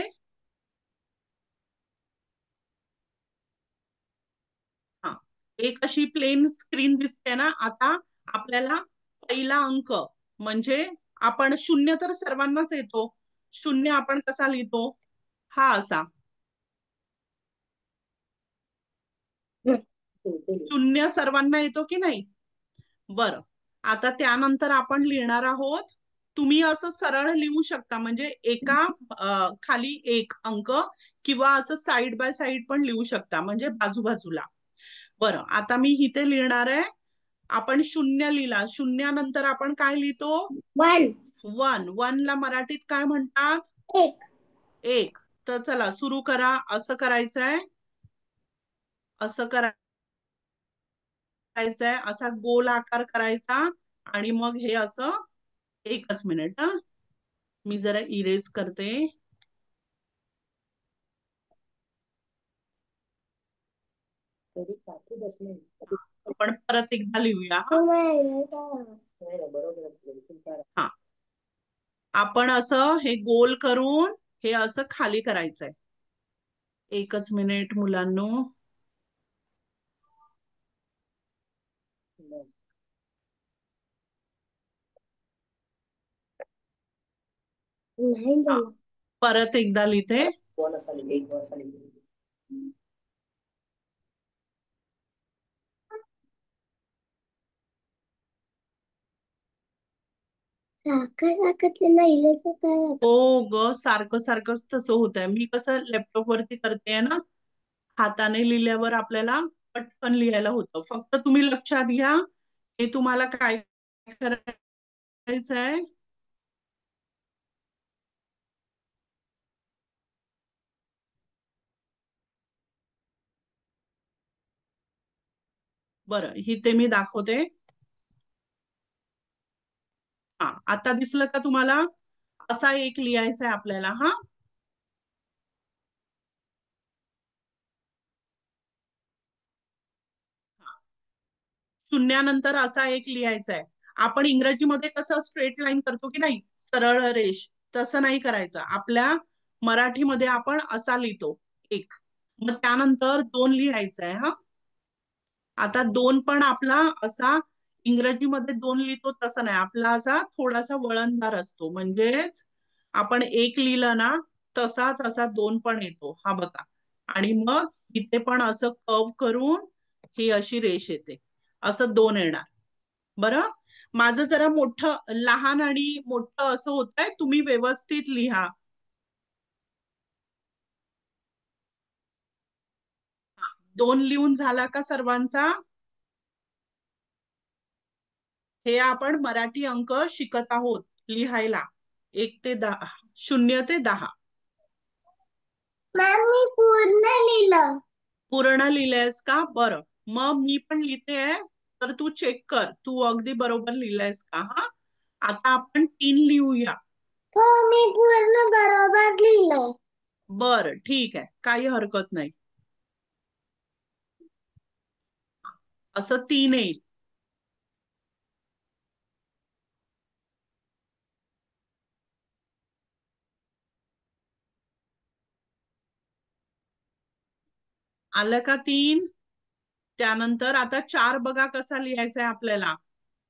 हा, एक अशी प्लेन स्क्रीन दिसते ना. आता आपल्याला पहिला अंक म्हणजे आपण शून्य तर सर्वांनाच येतो. शून्य आपण कसा लिहितो? हा असा शून्य सर्वांना येतो की नाही? बरं, आता त्यानंतर आपण लिहिणार आहोत. तुम्ही असं सरळ लिहू शकता म्हणजे एका खाली एक अंक, किंवा असं साइड बाय साइड पण लिहू शकता म्हणजे बाजूबाजूला. बरं, आता मी इथे लिहिणार आहे. आपण शून्य लिहिला, शून्यानंतर आपण काय लिहितो? वन. वन. वन ला मराठीत काय म्हणतात? एक. एक. तर चला सुरू करा. असं करायचंय, असं करायचंय, असा गोल आकार करायचा आणि मग हे असं. एकच मिनिट हा, मी जरा इरेज करते. आपण परत एकदा लिहूया. हा, आपण असं हे गोल करून हे असं खाली करायचंय. एकच मिनिट मुलांनो. परत एकदा लिहिते. सारखं सारखं त्यांना इलेचं काय? हो ग, सारखं सारखंच तसं होत आहे. मी कसं लॅपटॉप वरती करते ना, हाताने लिहिल्यावर आपल्याला पटकन लिहायला होतं. फक्त तुम्ही लक्षात घ्या, हे तुम्हाला काय करायचंय. बरं, इथे मी दाखवते. हा, आता दिसलं का तुम्हाला? असा एक लिहायचा आहे आपल्याला. हा, शून्यानंतर असा एक लिहायचा आहे. आपण इंग्रजीमध्ये कसं स्ट्रेट लाईन करतो की नाही, सरळ रेष, तसं नाही करायचं. आपल्या मराठीमध्ये आपण असा लिहितो एक. मग त्यानंतर 2 लिहायचं आहे. हा, आता 2 पण आपला असा इंग्रजीमध्ये 2 लिहितो तसं नाही, आपला असा थोडासा वळणदार असतो. म्हणजेच आपण 1 लिहिलं ना तसाच असा 2 पण येतो, हा बघा. आणि मग इथे पण असं कर्व करून ही अशी रेष येते, असं 2 येणार. बरं, माझं जरा मोठं लहान आणि मोठं असं होत आहे, तुम्ही व्यवस्थित लिहा. दोन लिहून झाला का सर्वांचा? हे आपण मराठी अंक शिकत आहोत लिहायला, 1 ते 10, 0 ते 10. मॅम मी पूर्ण लिहिलं. पूर्ण लिहिलंयस का? बरं, मग मी पण लिहिते आहे, तर तू चेक कर तू अगदी बरोबर लिहिलंयस का. हा, आता आपण 3 लिहूया. हो मी पूर्ण बरोबर लिहिलं. बरं ठीक आहे, काही हरकत नाही. असं 3 येईल. आलं का 3? त्यानंतर आता 4 बघा कसा लिहायचा आहे आपल्याला.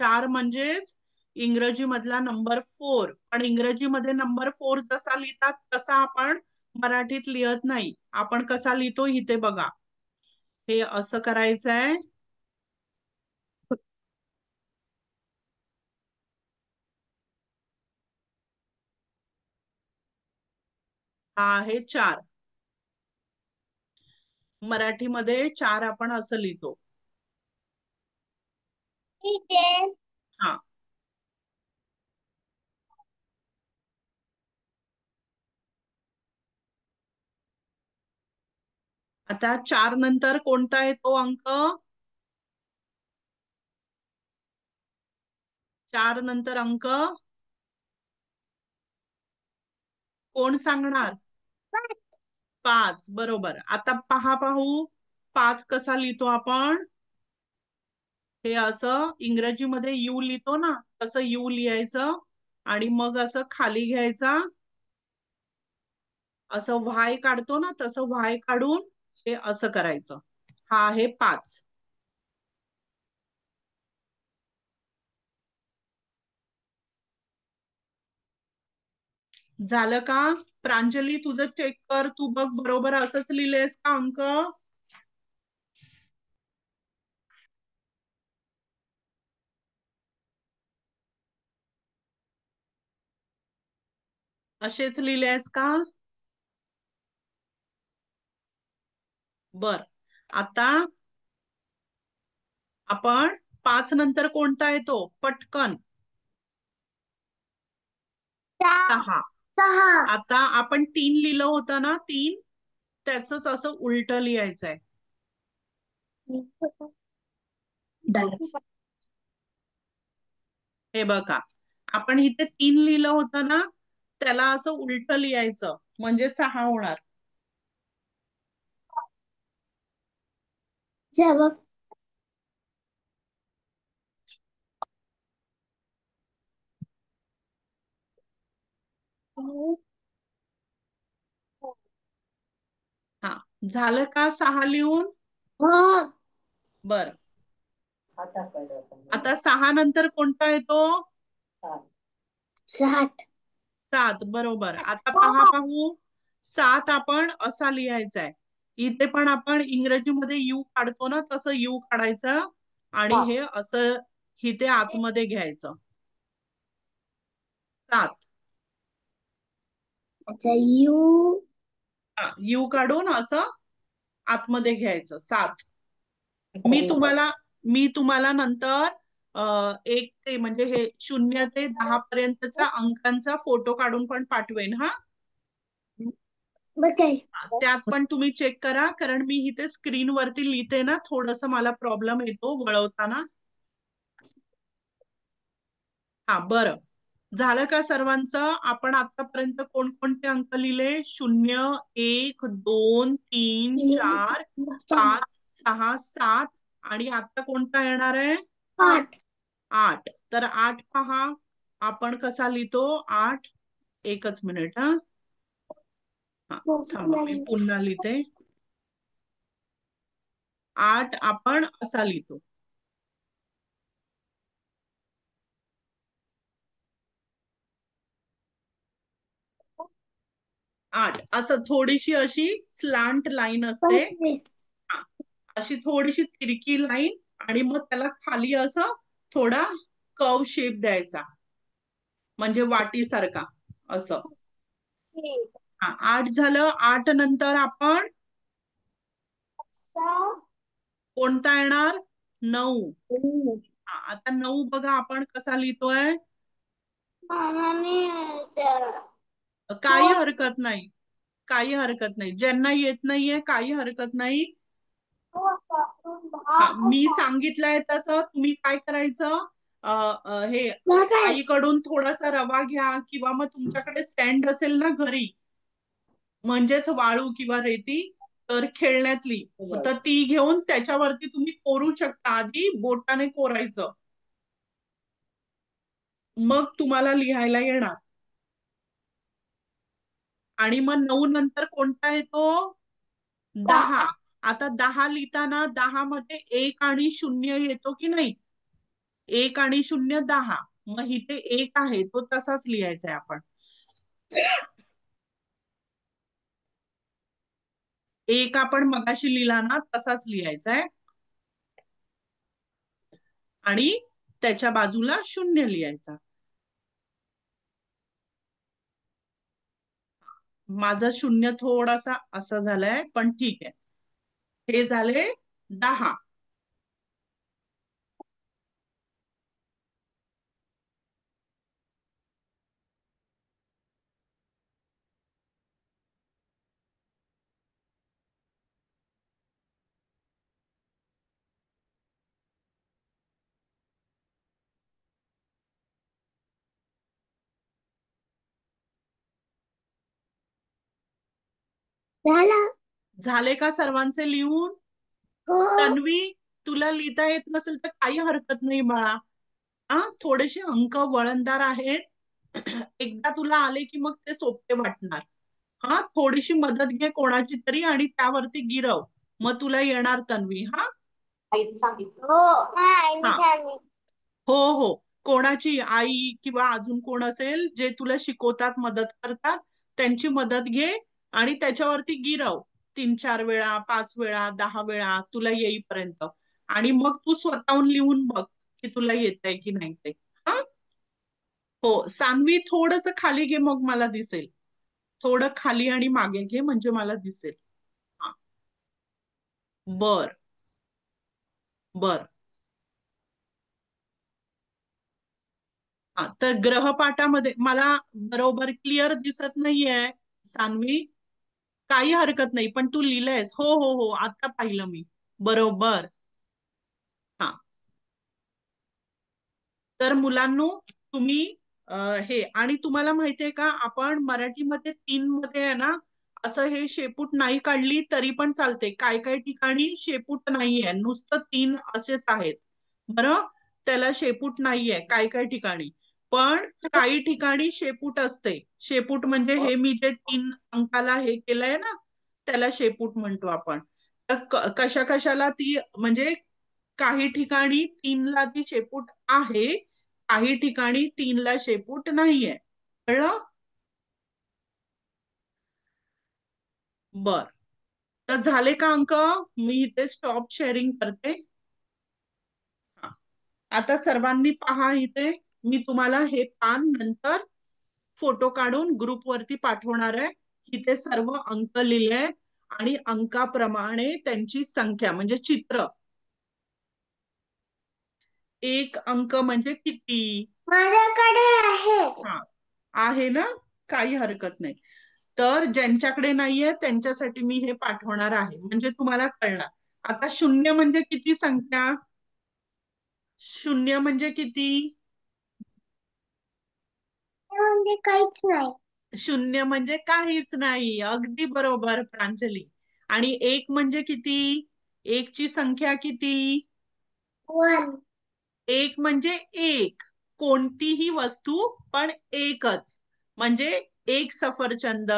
4 म्हणजेच इंग्रजी मधला नंबर 4, पण इंग्रजीमध्ये नंबर 4 जसा लिहितात तसा आपण मराठीत लिहत नाही. आपण कसा लिहितो इथे बघा, हे असं करायचंय. हा आहे 4. मराठीमध्ये 4 आपण असं लिहितो. ठीक आहे. हा, आता 4 नंतर कोणता येतो अंक? 4 नंतर अंक कोण सांगणार? 5, बरोबर. आता पहा, पाहू 5 कसा लिहितो आपण. हे असं इंग्रजीमध्ये यू लिहितो ना तसं यू लिहायचं, आणि मग असं खाली घ्यायचा, असं व्हाय काढतो ना तसं व्हाय काढून हे असं करायचं. हा आहे 5. झालं का? प्रांजली तुझं चेक कर, तू बघ बरोबर असंच लिहिलेस का अंक? असेच लिहिलेस का? बर, आता आपण 5 नंतर कोणता येतो पटकन? 6. 6. आता आपण 3 लिहिलं होतं ना, 3 त्याच असं उलट लिहायचंय. हे बघा, आपण इथे 3 लिहिलं होतं ना, त्याला असं उलट लिहायचं म्हणजे 6 होणार. जवळ. हा, झालं का 6 लिहून? हो. बर, आता 6 नंतर कोणता येतो? 7. 7, बरोबर. आता पहा, पाहू 7 आपण असा लिहायचा आहे. इथे पण आपण इंग्रजीमध्ये यू काढतो ना तसं यू काढायचं, आणि हे असं इथे आतमध्ये घ्यायचं. 7. अच्छा यू. यू काढून असं आतमध्ये घ्यायचं. 7. मी तुम्हाला नंतर 1 ते म्हणजे हे 0 ते 10 पर्यंतच्या अंकांचा फोटो काढून पण पाठवेन. हा, काय. त्यात पण तुम्ही चेक करा, कारण मी इथे स्क्रीन वरती लिहिते ना, थोडस मला प्रॉब्लेम येतो वळवताना. हा, बरं, झालं का सर्वांचं? आपण आतापर्यंत कोणकोणते अंक लिहिले? 0, 1, 2, 3, 4, 5, 6, 7, आणि आता कोणता येणार आहे? 8. 8. तर 8 पहा आपण कसा लिहितो 8. एकच मिनिट. हा, हा, थांबा मी पुन्हा लिहिते. 8 आपण असा लिहितो. आठ असं थोडीशी अशी स्लांट लाईन असते. हा, अशी थोडीशी तिरकी लाईन आणि मग त्याला खाली असं थोडा कर्व शेप द्यायचा, म्हणजे वाटीसारखा असं. हा, 8 झालं. 8 नंतर आपण कोणता येणार? 9. आता 9 बघा आपण कसा लिहितोय. काही हरकत नाही, काही हरकत नाही. ज्यांना येत नाहीये काही हरकत नाही. मी सांगितलंय तसं तुम्ही काय करायचं, हे आईकडून थोडासा रवा घ्या किंवा मग तुमच्याकडे सँड असेल ना घरी, म्हणजेच वाळू किंवा रेती, तर खेळण्यातली, तर ती घेऊन त्याच्यावरती तुम्ही कोरू शकता. आधी बोटाने कोरायचं, मग तुम्हाला लिहायला येणार. आणि मग 9 नंतर कोणता येतो? 10. आता 10 लिहिताना 10 मध्ये 1 आणि 0 येतो की नाही? 1 आणि 0 10. मग इथे 1 आहे तो तसाच लिहायचा आहे आपण. 1 आपण मगाशी लिहिला ना तसाच लिहायचा आहे, आणि त्याच्या बाजूला 0 लिहायचा. माझा 0 थोडासा असा झालाय, पण ठीक आहे. हे झाले 10. झाले का सर्वांचे लिहून? तन्वी, तुला लिहिता येत नसेल तर काही हरकत नाही बाळा. थोडेसे अंक वळणदार आहेत. एकदा तुला आले की मग ते सोपे वाटणार. थोडीशी मदत घे कोणाची तरी आणि त्यावरती गिरव, मग तुला येणार तन्वी. हा हो हो, कोणाची आई किंवा अजून कोण असेल जे तुला शिकवतात, मदत करतात, त्यांची मदत घे आणि त्याच्यावरती गिरव 3-4 वेळा, 5 वेळा, 10 वेळा तुला येईपर्यंत. आणि मग तू स्वतःहून लिहून बघ की तुला येतंय की नाही ते. हा हो, सान्वी थोडस खाली घे मग मला दिसेल. थोडं खाली आणि मागे घे म्हणजे मला दिसेल. हा, बर बर. तर ग्रहपाठामध्ये मला बरोबर क्लिअर दिसत नाहीये सान्वी. काही हरकत नाही, पण तू लिहिलंयस. हो हो हो, आता पाहिलं मी बरोबर. हा, तर मुलांनो तुम्ही हे, आणि तुम्हाला माहितीये का आपण मराठीमध्ये 3 मध्ये आहे ना, असं हे शेपूट नाही काढली तरी पण चालते. काय काय ठिकाणी शेपूट नाहीये, नुसतं 3 असेच आहेत. बरं, त्याला शेपूट नाहीये काय काय ठिकाणी, पण काही ठिकाणी शेपूट असते. शेपूट म्हणजे हे मी जे 3 अंकाला हे केलंय ना, त्याला शेपूट म्हणतो आपण. तर कशा कशाला ती, म्हणजे काही ठिकाणी 3 ला ती शेपूट आहे, काही ठिकाणी 3 ला शेपूट नाहीये. कळलं? बर. तर झाले का अंक? मी इथे स्टॉप शेअरिंग करते. हा. आता सर्वांनी पहा इथे, मी तुम्हाला हे पान नंतर फोटो काढून ग्रुप वरती पाठवणार आहे. इथे सर्व अंक लिहिले आहेत आणि अंकाप्रमाणे त्यांची संख्या म्हणजे चित्र. 1 अंक म्हणजे किती? माझ्याकडे आहे. हा, आहे ना, काही हरकत नाही. तर ज्यांच्याकडे नाहीये त्यांच्यासाठी मी हे पाठवणार आहे, म्हणजे तुम्हाला कळणार. आता 0 म्हणजे किती संख्या? 0 म्हणजे किती? म्हणजे काहीच नाही. 0 म्हणजे काहीच नाही. अगदी बरोबर प्रांजली. आणि 1 म्हणजे किती? 1 ची संख्या किती? 1. 1 म्हणजे 1, कोणतीही वस्तू पण एकच. म्हणजे 1 सफरचंद,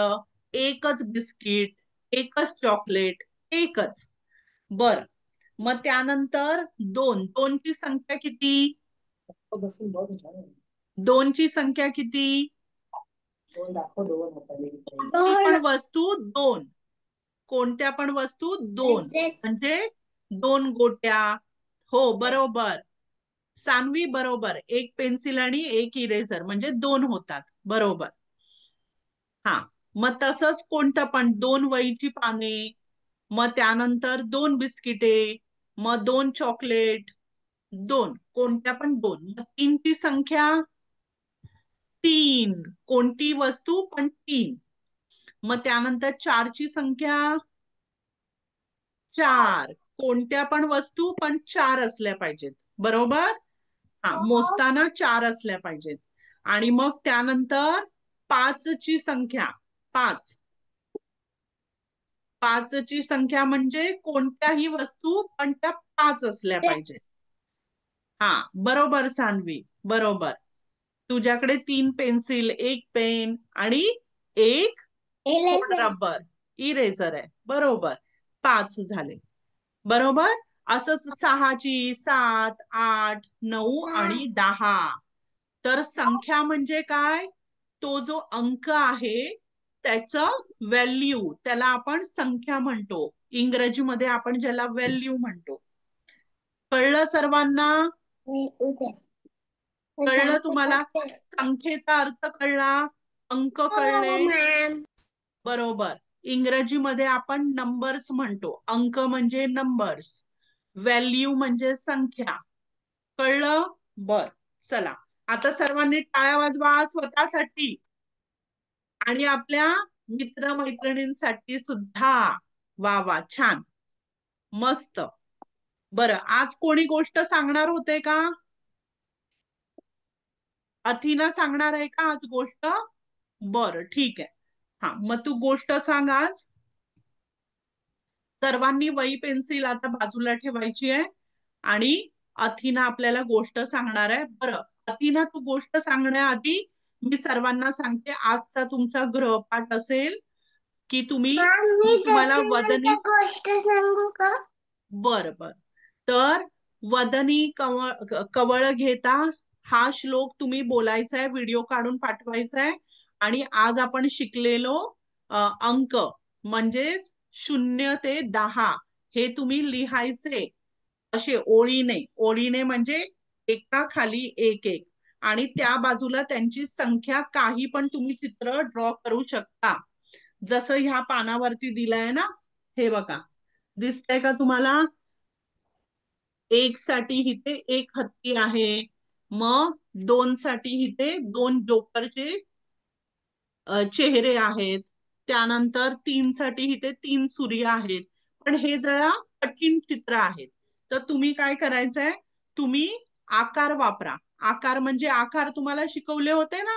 1च बिस्किट, 1च चॉकलेट, एकच. बर. मग त्यानंतर 2, 2ची संख्या किती? 2ची संख्या किती? कोणती पण वस्तू 2, कोणत्या पण वस्तू 2 म्हणजे 2 गोट्या. हो बरोबर सान्वी, बरोबर. एक पेन्सिल आणि एक इरेझर म्हणजे 2 होतात, बरोबर. हा, मग तसंच कोणतं पण 2 वहीची पाने, मग त्यानंतर 2 बिस्किटे, मग 2 चॉकलेट, 2 कोणत्या पण 2. मग 3ची संख्या 3, कोणती वस्तू पण 3. मग त्यानंतर 4ची संख्या 4, कोणत्या पण वस्तू पण 4 असल्या पाहिजेत, बरोबर. हा, मोजताना 4 असल्या पाहिजेत. आणि मग त्यानंतर 5ची संख्या 5, 5ची संख्या म्हणजे कोणत्याही वस्तू पण त्या 5 असल्या पाहिजेत. हा बरोबर सान्वी, बरोबर. तुझ्याकडे 3 पेन्सिल, 1 पेन आणि एक खोड रबर इरेझर आहे, बरोबर. 5 झाले, बरोबर. असंच 6ची 7, 8, 9 आणि 10. तर संख्या म्हणजे काय? तो जो अंक आहे त्याचं व्हॅल्यू, त्याला आपण संख्या म्हणतो. इंग्रजीमध्ये आपण ज्याला व्हॅल्यू म्हणतो. कळलं सर्वांना? कळलं तुम्हाला? संख्येचा अर्थ कळला, अंक कळले, बरोबर. इंग्रजीमध्ये आपण नंबर्स म्हणतो, अंक म्हणजे नंबर्स, व्हॅल्यू म्हणजे संख्या. कळलं? बर, चला आता सर्वांनी टाळ्या वाजवा स्वतःसाठी आणि आपल्या मित्रमैत्रिणींसाठी सुद्धा. वा वा, छान, मस्त. बरं, आज कोणी गोष्ट सांगणार होते का? अथिना सांगणार आहे का आज गोष्ट? बरं ठीक आहे. हा, मग तू गोष्ट सांग आज. सर्वांनी वही पेन्सिल आता बाजूला ठेवायची आहे आणि अथिना आपल्याला गोष्ट सांगणार आहे. बरं अथिना, तू गोष्ट सांगण्याआधी मी सर्वांना सांगते, आजचा तुमचा गृहपाठ असेल की तुम्ही, तुम्हाला वदनी गोष्ट सांगू का? बर बर. तर वदनी कवळ घेता हा श्लोक तुम्ही बोलायचा आहे, व्हिडिओ काढून पाठवायचा आहे. आणि आज आपण शिकलेलो अंक म्हणजेच 0 ते 10 हे तुम्ही लिहायचे असे ओळीने, ओळीने म्हणजे एका खाली एक एक. आणि त्या बाजूला त्यांची संख्या, काही पण तुम्ही चित्र ड्रॉ करू शकता, जसं ह्या पानावरती दिलंय ना, हे बघा, दिसतंय का तुम्हाला? 1 साठी इथे 1 हत्ती आहे, मग 2 साठी इथे 2 जोकरचे चेहरे आहेत, त्यानंतर 3 साठी इथे 3 सूर्य आहेत. पण हे जरा कठीण चित्र आहेत, तर तुम्ही काय करायचंय, तुम्ही आकार वापरा. आकार म्हणजे आकार तुम्हाला शिकवले होते ना,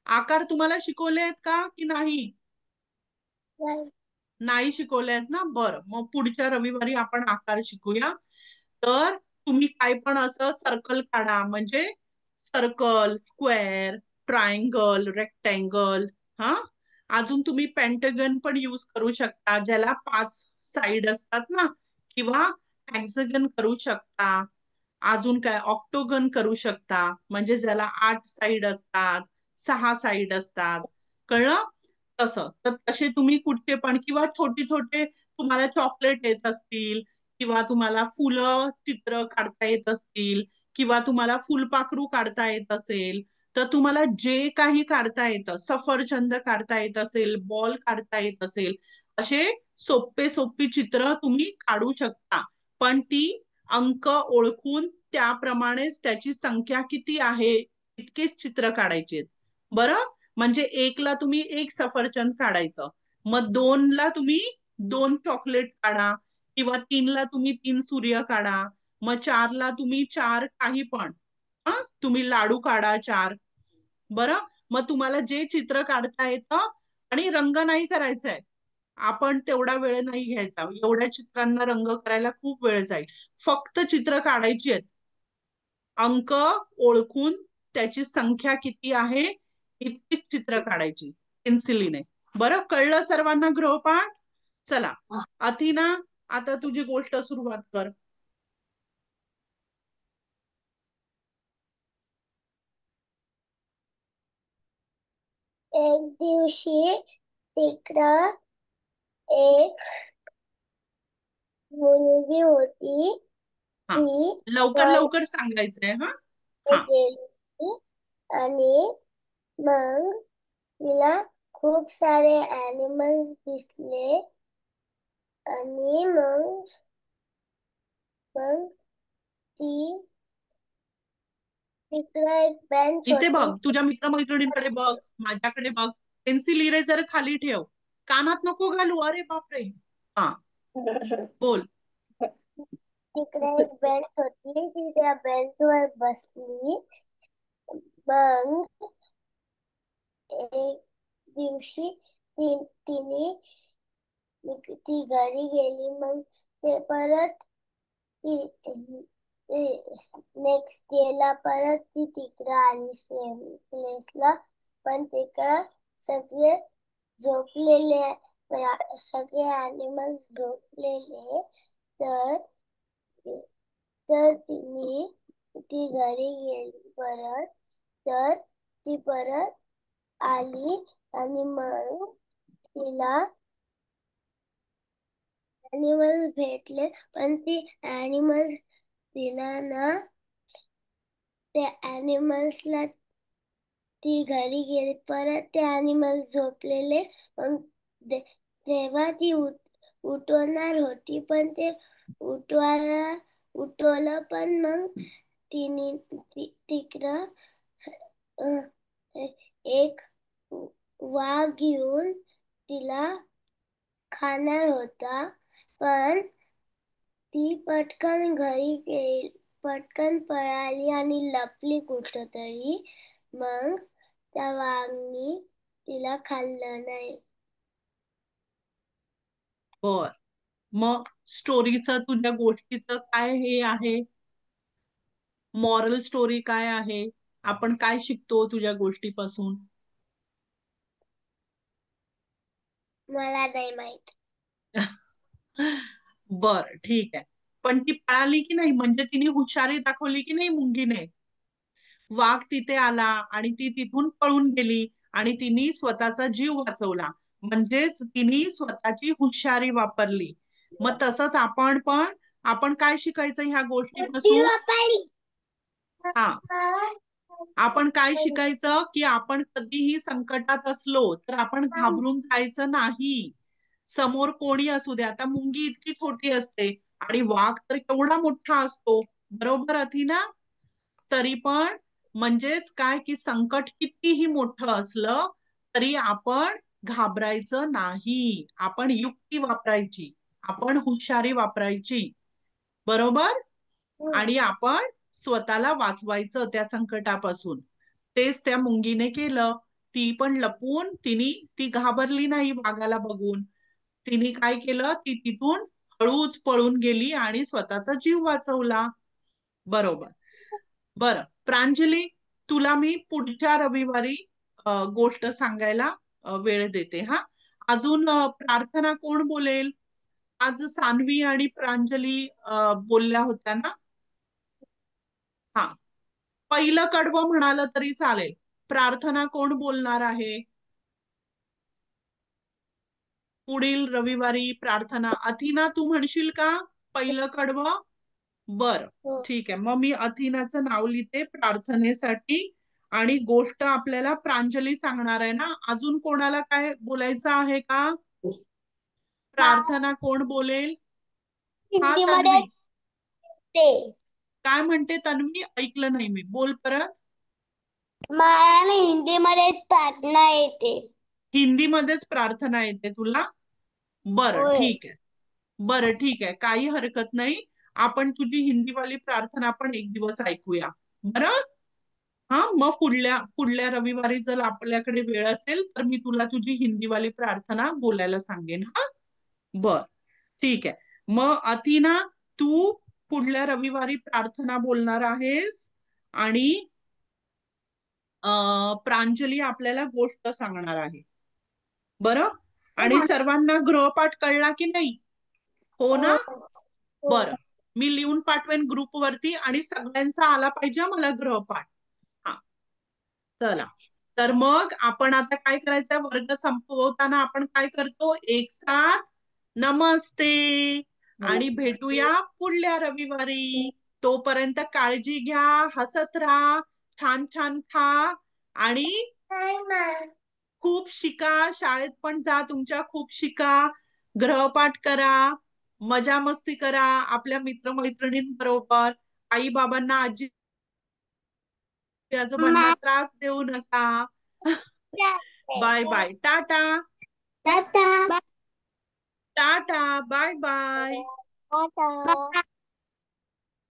आकार तुम्हाला शिकवले आहेत का की नाही? नाही शिकवले आहेत ना. बरं, मग पुढच्या रविवारी आपण आकार शिकूया. तर तुम्ही काय पण असं सर्कल काढा, म्हणजे सर्कल, स्क्वेअर, ट्रायंगल, रेक्टँगल. हा, अजून तुम्ही पेंटागन पण यूज करू शकता, ज्याला 5 साइड असतात ना, किंवा हेक्सागन करू शकता. अजून काय, ऑक्टोगन करू शकता, म्हणजे ज्याला 8 साइड असतात, 6 साइड असतात. कळलं? तसं तर तसे तुम्ही कुठचे पण, किंवा छोटे छोटे तुम्हाला चॉकलेट येत असतील, किंवा तुम्हाला फुलं चित्र काढता येत असतील, किंवा तुम्हाला फुलपाखरू काढता येत असेल, तर तुम्हाला जे काही काढता येतं, सफरचंद काढता येत असेल, बॉल काढता येत असेल, असे सोपे सोपी चित्र तुम्ही काढू शकता. पण ती अंक ओळखून त्याप्रमाणेच त्याची संख्या किती आहे इतकेच चित्र काढायचे. बरं, म्हणजे 1 ला तुम्ही 1 सफरचंद काढायचं, मग 2 ला तुम्ही 2 चॉकलेट काढा, किंवा 3 ला तुम्ही 3 सूर्य काढा, मग 4 ला तुम्ही 4 काही पण, तुम्ही लाडू काढा 4. बरं, मग तुम्हाला जे चित्र काढता येतं, आणि रंग नाही करायचंय, आपण तेवढा वेळ नाही घ्यायचा, एवढ्या चित्रांना रंग करायला खूप वेळ जाईल. फक्त चित्र काढायची आहेत, अंक ओळखून त्याची संख्या किती आहे इतकीच चित्र काढायची पेन्सिलीने. बरं, कळलं सर्वांना गृहपाठ? चला अथिना, आता तुझी गोष्ट सुरुवात कर. एक दिवशी तिकडं एक मुलगी होती. हा, ती लवकर लवकर सांगायचंय. हा हा गेली आणि मग तिला खूप सारे ॲनिमल्स दिसले आणि मग मग ती तिकडे एक बेंच इथे बघ, होती. तुझ्या मित्रमैत्रिणींकडे बघ, माझ्याकडे बघ. पेन्सिल इरेजर खाली ठेव, कानात नको घालू. अरे बापरे. हा, बोल. तिकडे एक बेंच होती. ती त्या बेंचवर बसली. मग एक दिवशी तिने ती घरी गेली. मग ते परत नेक्स्ट डेला परत ती तिकडे आली सेम प्लेसला. पण तिकडं सगळे झोपलेले, सगळे ॲनिमल्स झोपलेले. तर तर ती घरी गेली परत. तर ती परत आली आणि मग तिला ॲनिमल्स भेटले. पण ती ॲनिमल्स तिला ना त्या ॲनिमल्सला ती घरी गेली. परत ते ॲनिमल्स झोपलेले. मग तेव्हा ती उठवणार होती, पण ते उठवलं. पण मग तिने तिकडं एक वाघ येऊन तिला खाणार होता. पण ती पटकन घरी गेली, पटकन पळाली आणि लपली कुठं तरी. मग त्या वाघनी तिला खाल्लं नाही. बर, मग स्टोरीचं, तुझ्या गोष्टीचं काय हे आहे? मॉरल स्टोरी काय आहे? आपण काय शिकतो तुझ्या गोष्टीपासून? मला नाही माहित. बर, ठीक आहे. पण ती पळाली की नाही? म्हणजे तिने हुशारी दाखवली की नाही मुंगीने? वाघ तिथे आला आणि ती तिथून पळून गेली आणि तिने स्वतःचा जीव वाचवला. म्हणजेच तिने स्वतःची हुशारी वापरली. मग तसंच आपण काय शिकायचं ह्या गोष्टीपासून? हा, आपण काय शिकायचं की आपण कधीही संकटात असलो तर आपण घाबरून जायचं नाही. समोर कोणी असू दे. आता मुंगी इतकी छोटी असते आणि वाघ तर केवढा मोठा असतो, बरोबर अथिना? तरी पण म्हणजेच काय की संकट कितीही मोठं असलं तरी आपण घाबरायचं नाही. आपण युक्ती वापरायची, आपण हुशारी वापरायची, बरोबर? आणि आपण स्वतःला वाचवायचं त्या संकटापासून. तेच त्या मुंगीने केलं. ती पण लपून, ती घाबरली नाही वाघाला बघून. तिने काय केलं, ती तिथून हळूच पळून गेली आणि स्वतःचा जीव वाचवला. बरोबर. बरं प्रांजली, तुला मी पुढच्या रविवारी गोष्ट सांगायला वेळ देते. हा, अजून प्रार्थना कोण बोलेल? आज सान्वी आणि प्रांजली बोलल्या होत्या ना? हा, पहिलं कडवं म्हणालं तरी चालेल. प्रार्थना कोण बोलणार आहे? पुढील रविवारी प्रार्थना. अथिना, तू म्हणशील का पहिलं कडवं? बर, हो. ठीक आहे. मग मी अथिनाचं नाव लिहिते प्रार्थनेसाठी. आणि गोष्ट आपल्याला प्रांजली सांगणार आहे ना? अजून कोणाला काय बोलायचं आहे का? प्रार्थना कोण बोलेल? हा, हिंदीमध्ये तन्वी. ते काय म्हणते तन्वी? ऐकलं नाही मी, बोल परत. मला हिंदीमध्ये प्रार्थना येते. हिंदीमध्येच प्रार्थना येते तुला? बरं, होय. ठीक आहे. बरं, ठीक आहे, काही हरकत नाही. आपण तुझी हिंदीवाली प्रार्थना पण एक दिवस ऐकूया, बरं? हा, मग पुढल्या पुढल्या रविवारी जर आपल्याकडे वेळ असेल तर मी तुला तुझी हिंदीवाली प्रार्थना बोलायला सांगेन. हा, बर, ठीक आहे. मग अथिना, तू पुढल्या रविवारी प्रार्थना बोलणार आहेस आणि प्रांजली आपल्याला गोष्ट सांगणार आहे, बरं? आणि सर्वांना गृहपाठ कळला की नाही? हो ना? हो. बरं, मी लिहून पाठवेन ग्रुप वरती आणि सगळ्यांचा आला पाहिजे मला गृहपाठ. हा, चला. तर मग आपण आता काय करायचं, वर्ग संपवताना आपण काय करतो, एक साथ नमस्ते, आणि भेटूया पुढल्या रविवारी. तोपर्यंत काळजी घ्या, हसत राहा, छान छान खा आणि नाही ना. खूप शिका. शाळेत पण जा तुमच्या, खूप शिका, गृहपाठ करा, मजा मस्ती करा आपल्या मित्रमैत्रिणींबरोबर. आई बाबांना, आजी आजोबांना त्रास देऊ नका. Bye bye, tata. Tata. Tata, bye bye. Tata.